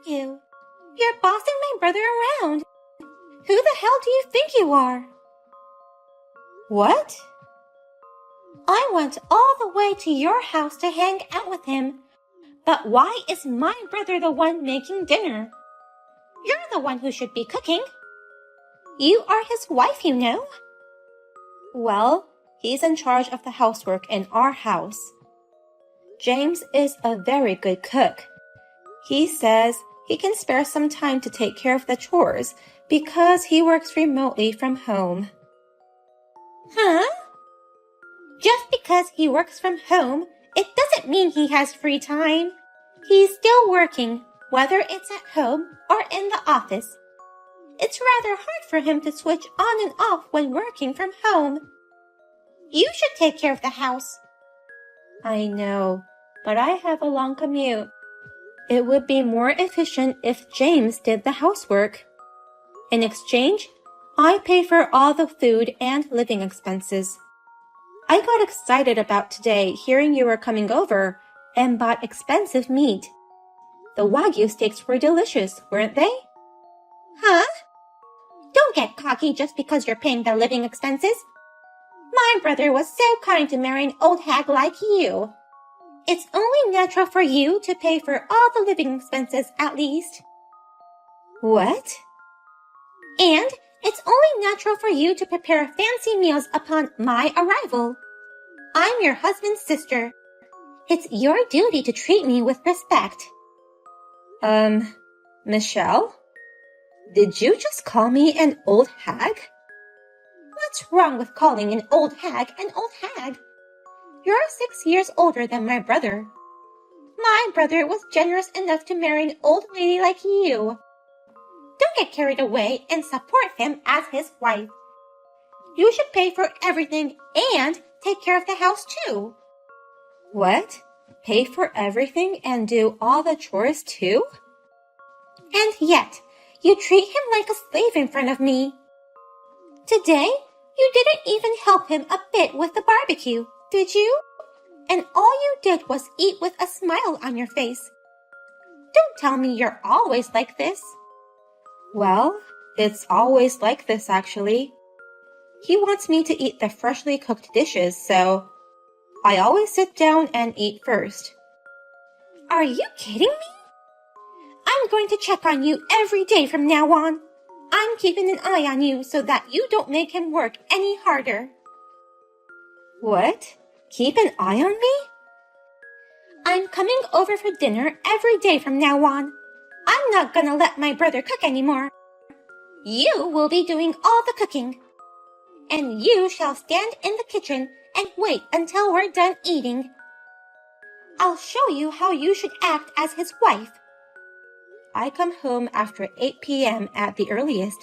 you? You're bossing my brother around. Who the hell do you think you are? What? I went all the way to your house to hang out with him. But why is my brother the one making dinner? You're the one who should be cooking. You are his wife, you know. Well, he's in charge of the housework in our house. James is a very good cook. He says he can spare some time to take care of the chores because he works remotely from home. Huh? Just because he works from home, it doesn't mean he has free time. He's still working, whether it's at home or in the office. It's rather hard for him to switch on and off when working from home. You should take care of the house. I know, but I have a long commute. It would be more efficient if James did the housework. In exchange, I pay for all the food and living expenses. I got excited about today hearing you were coming over and bought expensive meat. The Wagyu steaks were delicious, weren't they? Huh? Don't get cocky just because you're paying the living expenses. My brother was so kind to marry an old hag like you. It's only natural for you to pay for all the living expenses at least. What? And it's only natural for you to prepare fancy meals upon my arrival. I'm your husband's sister. It's your duty to treat me with respect. Michelle? Did you just call me an old hag? What's wrong with calling an old hag an old hag? You're 6 years older than my brother. My brother was generous enough to marry an old lady like you. Don't get carried away and support him as his wife. You should pay for everything and take care of the house too. What? Pay for everything and do all the chores too? And yet, you treat him like a slave in front of me. Today, you didn't even help him a bit with the barbecue, did you? And all you did was eat with a smile on your face. Don't tell me you're always like this. Well, it's always like this actually. He wants me to eat the freshly cooked dishes, so I always sit down and eat first. Are you kidding me? I'm going to check on you every day from now on. I'm keeping an eye on you so that you don't make him work any harder. What? Keep an eye on me? I'm coming over for dinner every day from now on. I'm not gonna let my brother cook anymore. You will be doing all the cooking. And you shall stand in the kitchen and wait until we're done eating. I'll show you how you should act as his wife. I come home after 8 p.m. at the earliest,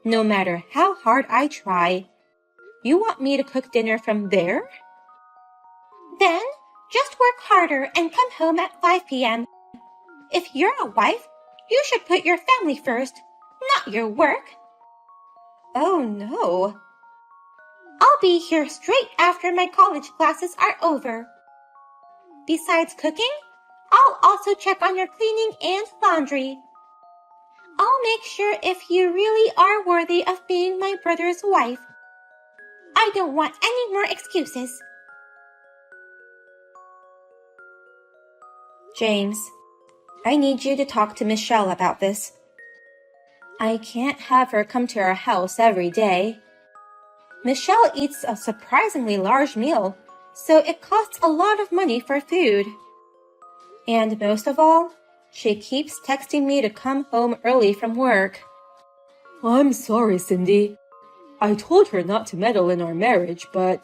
no matter how hard I try. You want me to cook dinner from there? Then, just work harder and come home at 5 p.m. If you're a wife, you should put your family first, not your work. Oh no. I'll be here straight after my college classes are over. Besides cooking, I'll also check on your cleaning and laundry. I'll make sure if you really are worthy of being my brother's wife. I don't want any more excuses. James, I need you to talk to Michelle about this. I can't have her come to our house every day. Michelle eats a surprisingly large meal, so it costs a lot of money for food. And most of all, she keeps texting me to come home early from work. I'm sorry, Cindy. I told her not to meddle in our marriage, but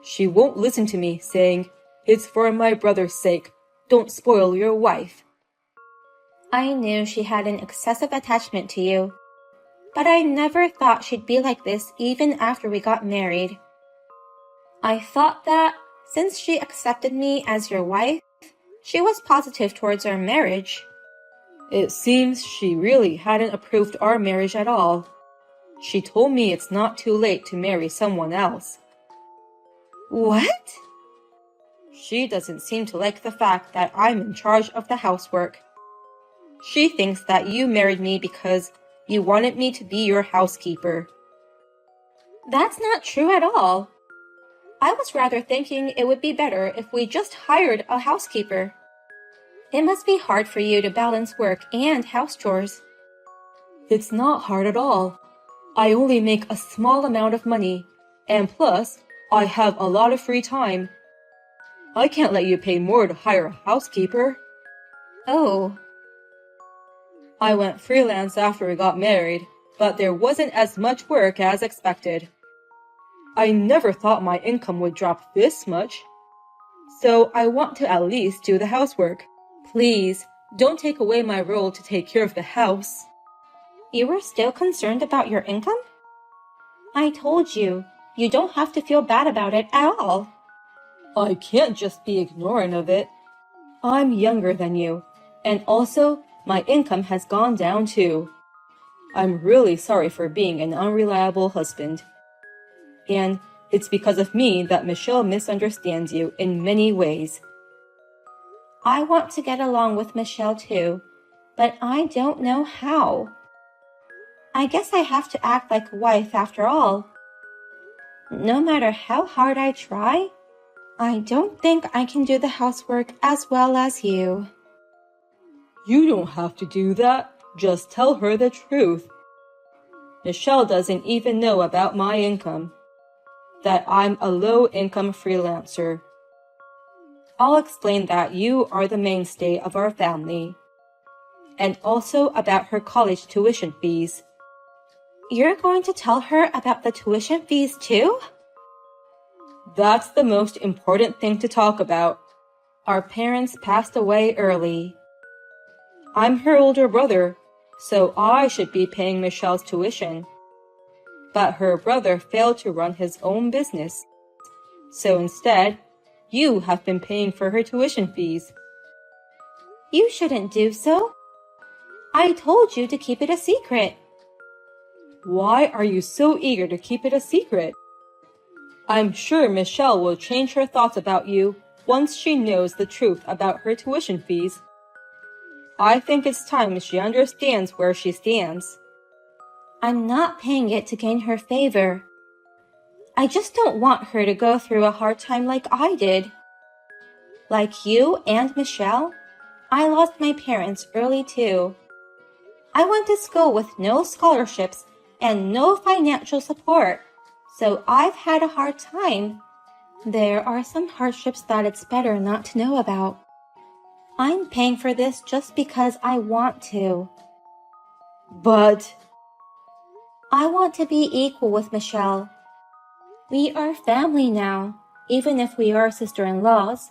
she won't listen to me, saying, "It's for my brother's sake. Don't spoil your wife." I knew she had an excessive attachment to you, but I never thought she'd be like this even after we got married. I thought that since she accepted me as your wife, she was positive towards our marriage. It seems she really hadn't approved our marriage at all. She told me it's not too late to marry someone else. What? She doesn't seem to like the fact that I'm in charge of the housework. She thinks that you married me because you wanted me to be your housekeeper. That's not true at all. I was rather thinking it would be better if we just hired a housekeeper. It must be hard for you to balance work and house chores. It's not hard at all. I only make a small amount of money, and plus, I have a lot of free time. I can't let you pay more to hire a housekeeper. Oh. I went freelance after we got married, but there wasn't as much work as expected. I never thought my income would drop this much. So I want to at least do the housework. Please, don't take away my role to take care of the house. You were still concerned about your income? I told you, you don't have to feel bad about it at all. I can't just be ignorant of it. I'm younger than you, and also my income has gone down too. I'm really sorry for being an unreliable husband. And it's because of me that Michelle misunderstands you in many ways. I want to get along with Michelle too, but I don't know how. I guess I have to act like a wife after all. No matter how hard I try, I don't think I can do the housework as well as you. You don't have to do that. Just tell her the truth. Michelle doesn't even know about my income. That I'm a low-income freelancer. I'll explain that you are the mainstay of our family. And also about her college tuition fees. You're going to tell her about the tuition fees too? That's the most important thing to talk about. Our parents passed away early. I'm her older brother, so I should be paying Michelle's tuition. But her brother failed to run his own business. So instead, you have been paying for her tuition fees. You shouldn't do so. I told you to keep it a secret. Why are you so eager to keep it a secret? I'm sure Michelle will change her thoughts about you once she knows the truth about her tuition fees. I think it's time she understands where she stands. I'm not paying it to gain her favor. I just don't want her to go through a hard time like I did. Like you and Michelle, I lost my parents early too. I went to school with no scholarships and no financial support, so I've had a hard time. There are some hardships that it's better not to know about. I'm paying for this just because I want to. But I want to be equal with Michelle. We are family now, even if we are sister-in-laws.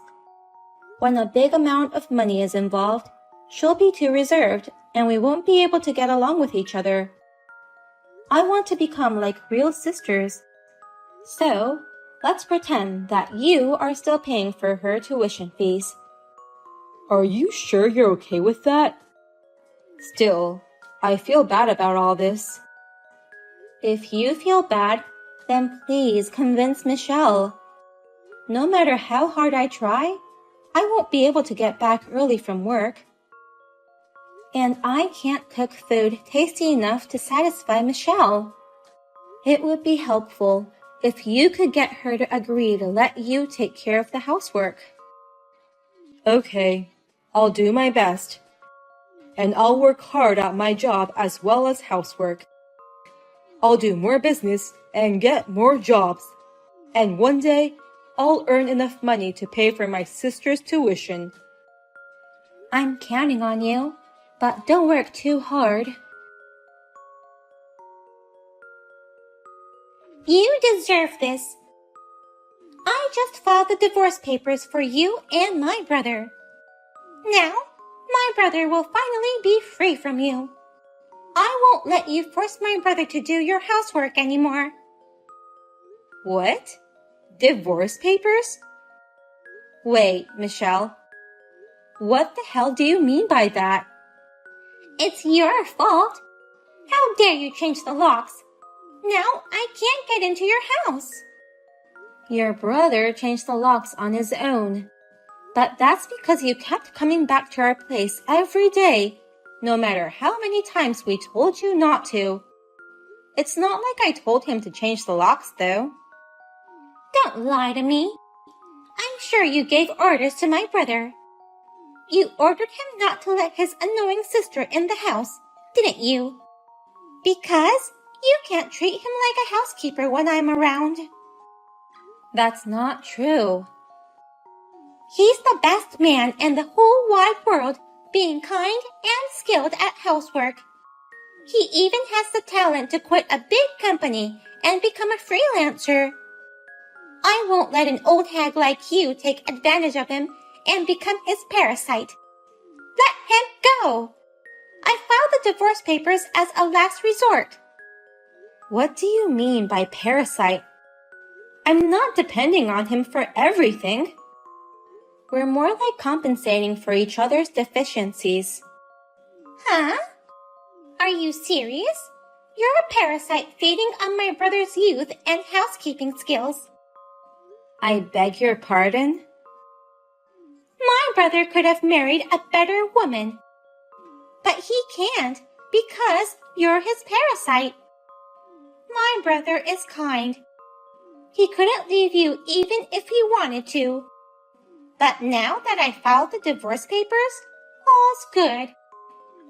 When a big amount of money is involved, she'll be too reserved and we won't be able to get along with each other. I want to become like real sisters. So, let's pretend that you are still paying for her tuition fees. Are you sure you're okay with that? Still, I feel bad about all this. If you feel bad, then please convince Michelle. No matter how hard I try, I won't be able to get back early from work. And I can't cook food tasty enough to satisfy Michelle. It would be helpful if you could get her to agree to let you take care of the housework. Okay, I'll do my best. And I'll work hard at my job as well as housework. I'll do more business and get more jobs. And one day, I'll earn enough money to pay for my sister's tuition. I'm counting on you, but don't work too hard. You deserve this. I just filed the divorce papers for you and my brother. Now, my brother will finally be free from you. I won't let you force my brother to do your housework anymore. What? Divorce papers? Wait, Michelle. What the hell do you mean by that? It's your fault. How dare you change the locks? Now I can't get into your house. Your brother changed the locks on his own. But that's because you kept coming back to our place every day, no matter how many times we told you not to. It's not like I told him to change the locks, though. Don't lie to me. I'm sure you gave orders to my brother. You ordered him not to let his annoying sister in the house, didn't you? Because you can't treat him like a housekeeper when I'm around. That's not true. He's the best man in the whole wide world, being kind and skilled at housework. He even has the talent to quit a big company and become a freelancer. I won't let an old hag like you take advantage of him and become his parasite. Let him go. I filed the divorce papers as a last resort. What do you mean by parasite? I'm not depending on him for everything. We're more like compensating for each other's deficiencies. Huh? Are you serious? You're a parasite feeding on my brother's youth and housekeeping skills. I beg your pardon? My brother could have married a better woman. But he can't because you're his parasite. My brother is kind. He couldn't leave you even if he wanted to. But now that I filed the divorce papers, all's good.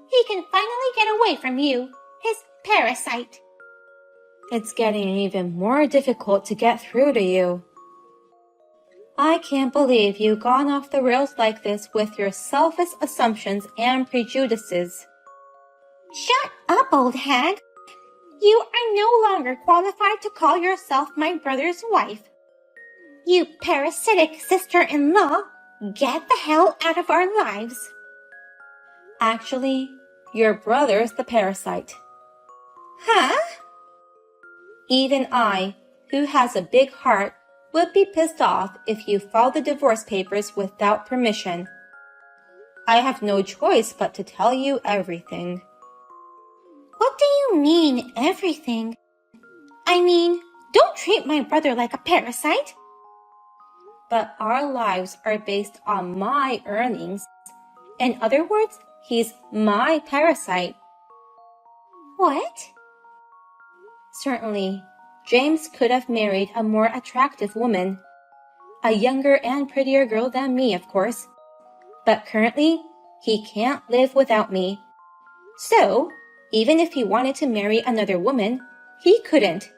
He can finally get away from you, his parasite. It's getting even more difficult to get through to you. I can't believe you've gone off the rails like this with your selfish assumptions and prejudices. Shut up, old hag. You are no longer qualified to call yourself my brother's wife. You parasitic sister-in-law, get the hell out of our lives. Actually, your brother's the parasite. Huh? Even I, who has a big heart, would be pissed off if you filed the divorce papers without permission. I have no choice but to tell you everything. What do you mean, everything? I mean, don't treat my brother like a parasite. But our lives are based on my earnings. In other words, he's my parasite. What? Certainly, James could have married a more attractive woman. A younger and prettier girl than me, of course. But currently, he can't live without me. So, even if he wanted to marry another woman, he couldn't.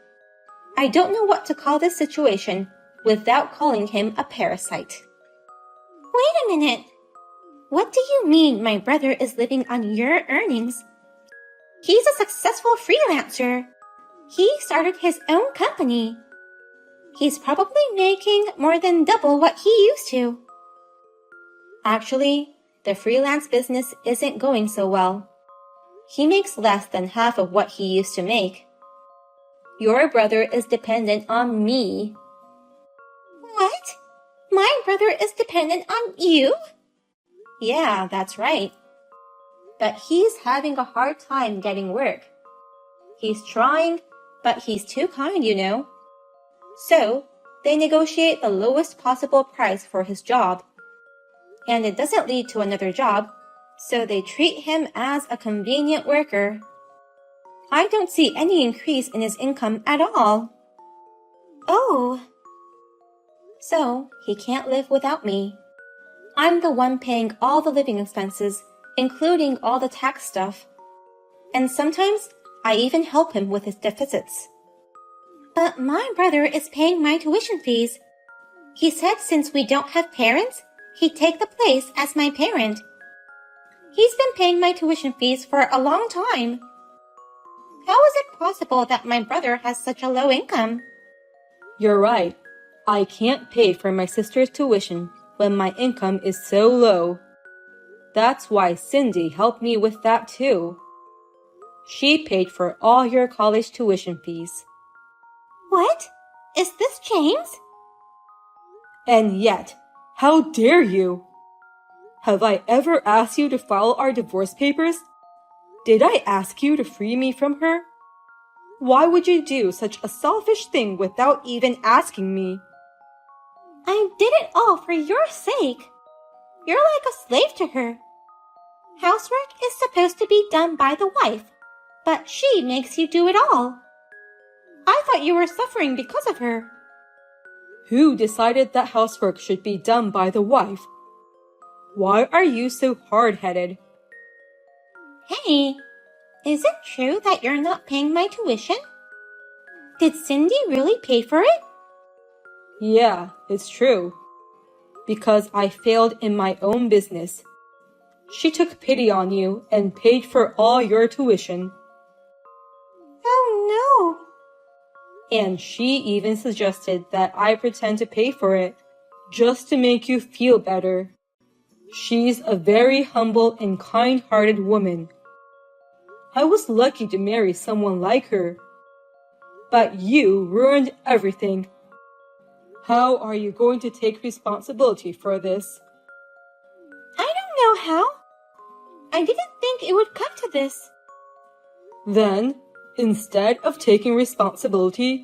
I don't know what to call this situation without calling him a parasite. Wait a minute. What do you mean my brother is living on your earnings? He's a successful freelancer. He started his own company. He's probably making more than double what he used to. Actually, the freelance business isn't going so well. He makes less than half of what he used to make. Your brother is dependent on me. What? My brother is dependent on you? Yeah, that's right. But he's having a hard time getting work. He's trying, but he's too kind, you know. So, they negotiate the lowest possible price for his job. And it doesn't lead to another job, so they treat him as a convenient worker. I don't see any increase in his income at all. Oh. So, he can't live without me. I'm the one paying all the living expenses, including all the tax stuff. And sometimes, I even help him with his deficits. But my brother is paying my tuition fees. He said since we don't have parents, he'd take the place as my parent. He's been paying my tuition fees for a long time. How is it possible that my brother has such a low income? You're right. I can't pay for my sister's tuition when my income is so low. That's why Cindy helped me with that too. She paid for all your college tuition fees. What? Is this James? And yet, how dare you? Have I ever asked you to file our divorce papers? Did I ask you to free me from her? Why would you do such a selfish thing without even asking me? I did it all for your sake. You're like a slave to her. Housework is supposed to be done by the wife, but she makes you do it all. I thought you were suffering because of her. Who decided that housework should be done by the wife? Why are you so hard-headed? Hey, is it true that you're not paying my tuition? Did Cindy really pay for it? Yeah, it's true. Because I failed in my own business. She took pity on you and paid for all your tuition. Oh no! And she even suggested that I pretend to pay for it, just to make you feel better. She's a very humble and kind-hearted woman. I was lucky to marry someone like her. But you ruined everything. How are you going to take responsibility for this? I don't know how. I didn't think it would come to this. Then, instead of taking responsibility,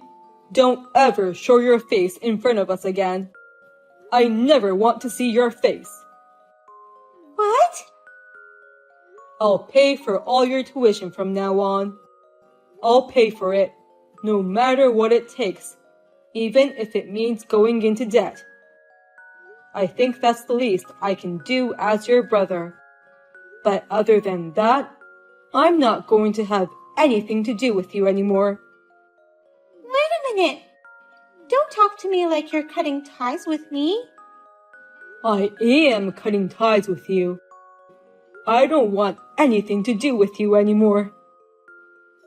don't ever show your face in front of us again. I never want to see your face. What? I'll pay for all your tuition from now on. I'll pay for it, no matter what it takes, even if it means going into debt. I think that's the least I can do as your brother. But other than that, I'm not going to have anything to do with you anymore. Wait a minute. Don't talk to me like you're cutting ties with me. I am cutting ties with you. I don't want anything to do with you anymore.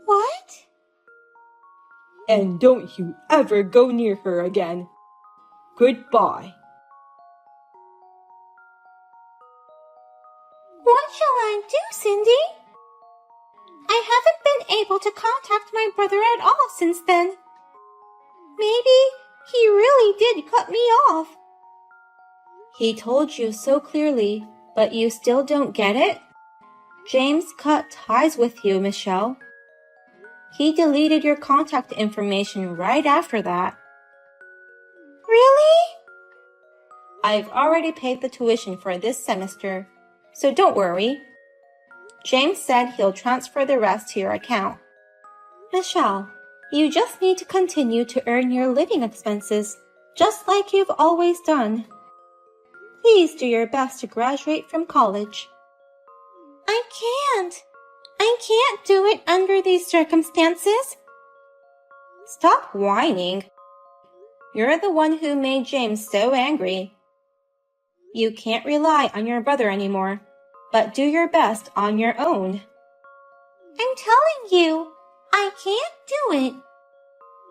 What? And don't you ever go near her again. Goodbye. What shall I do, Cindy? I haven't been able to contact my brother at all since then. Maybe he really did cut me off. He told you so clearly, but you still don't get it? James cut ties with you, Michelle. He deleted your contact information right after that. Really? I've already paid the tuition for this semester, so don't worry. James said he'll transfer the rest to your account. Michelle, you just need to continue to earn your living expenses, just like you've always done. Please do your best to graduate from college. I can't. I can't do it under these circumstances. Stop whining. You're the one who made James so angry. You can't rely on your brother anymore, but do your best on your own. I'm telling you, I can't do it.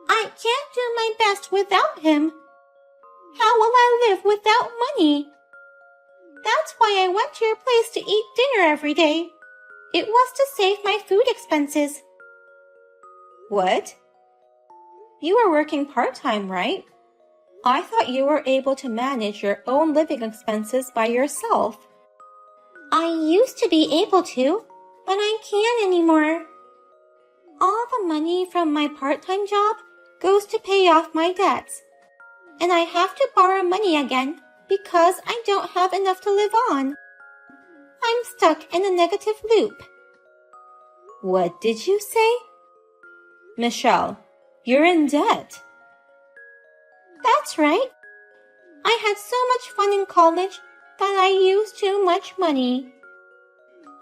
I can't do my best without him. How will I live without money? That's why I went to your place to eat dinner every day. It was to save my food expenses. What? You are working part-time, right? I thought you were able to manage your own living expenses by yourself. I used to be able to, but I can't anymore. All the money from my part-time job goes to pay off my debts, and I have to borrow money again because I don't have enough to live on. I'm stuck in a negative loop. What did you say? Michelle, you're in debt. That's right. I had so much fun in college that I used too much money.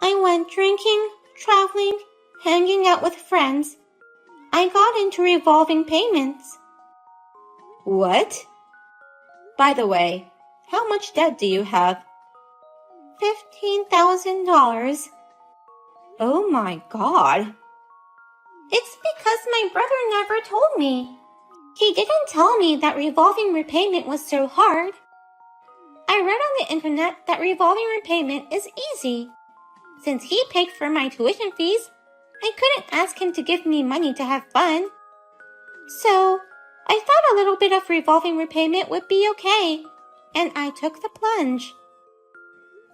I went drinking, traveling, hanging out with friends. I got into revolving payments. What? By the way, how much debt do you have? $15,000. Oh my God. It's because my brother never told me. He didn't tell me that revolving repayment was so hard. I read on the internet that revolving repayment is easy. Since he paid for my tuition fees, I couldn't ask him to give me money to have fun. So, I thought a little bit of revolving repayment would be okay, and I took the plunge.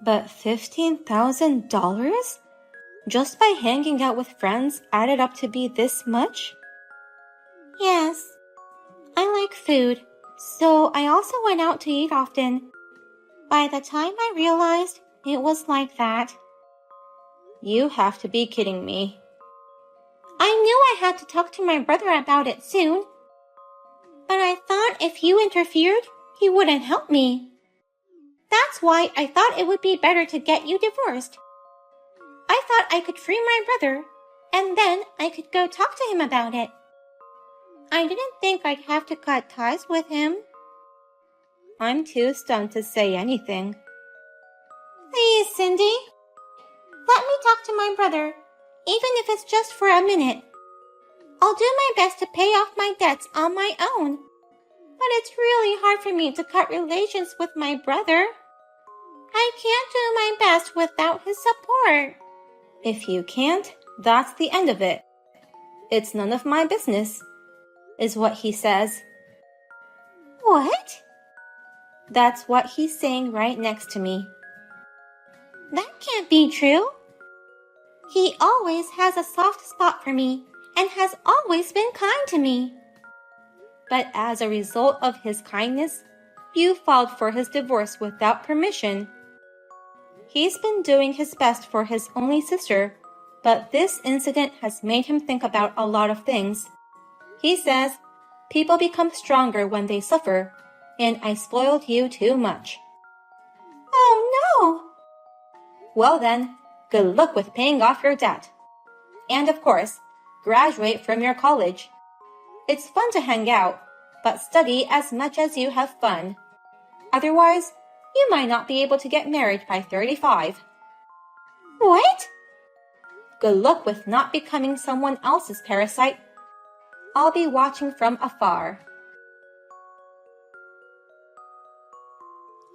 But $15,000? Just by hanging out with friends added up to be this much? Yes. I like food, so I also went out to eat often. By the time I realized, it was like that. You have to be kidding me. I knew I had to talk to my brother about it soon. But I thought if you interfered, he wouldn't help me. That's why I thought it would be better to get you divorced. I thought I could free my brother, and then I could go talk to him about it. I didn't think I'd have to cut ties with him. I'm too stunned to say anything. Please, Cindy. Let me talk to my brother, even if it's just for a minute. I'll do my best to pay off my debts on my own. But it's really hard for me to cut relations with my brother. I can't do my best without his support. If you can't, that's the end of it. It's none of my business, is what he says. What? That's what he's saying right next to me. That can't be true. He always has a soft spot for me and has always been kind to me. But as a result of his kindness, you filed for his divorce without permission. He's been doing his best for his only sister, but this incident has made him think about a lot of things. He says, people become stronger when they suffer, and I spoiled you too much. Oh no! Well then, good luck with paying off your debt. And of course, graduate from your college. It's fun to hang out, but study as much as you have fun. Otherwise, you might not be able to get married by 35. What? Good luck with not becoming someone else's parasite. I'll be watching from afar.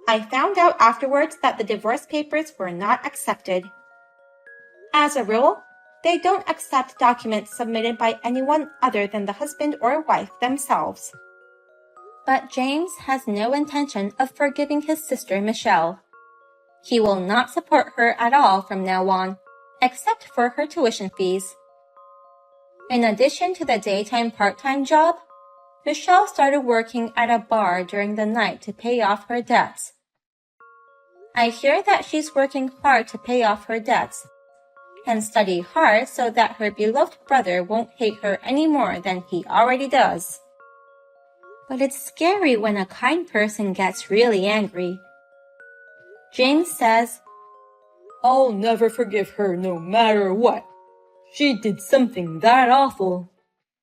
I found out afterwards that the divorce papers were not accepted. As a rule, they don't accept documents submitted by anyone other than the husband or wife themselves. But James has no intention of forgiving his sister Michelle. He will not support her at all from now on, except for her tuition fees. In addition to the daytime part-time job, Michelle started working at a bar during the night to pay off her debts. I hear that she's working hard to pay off her debts and study hard so that her beloved brother won't hate her any more than he already does. But it's scary when a kind person gets really angry. James says, I'll never forgive her no matter what. She did something that awful.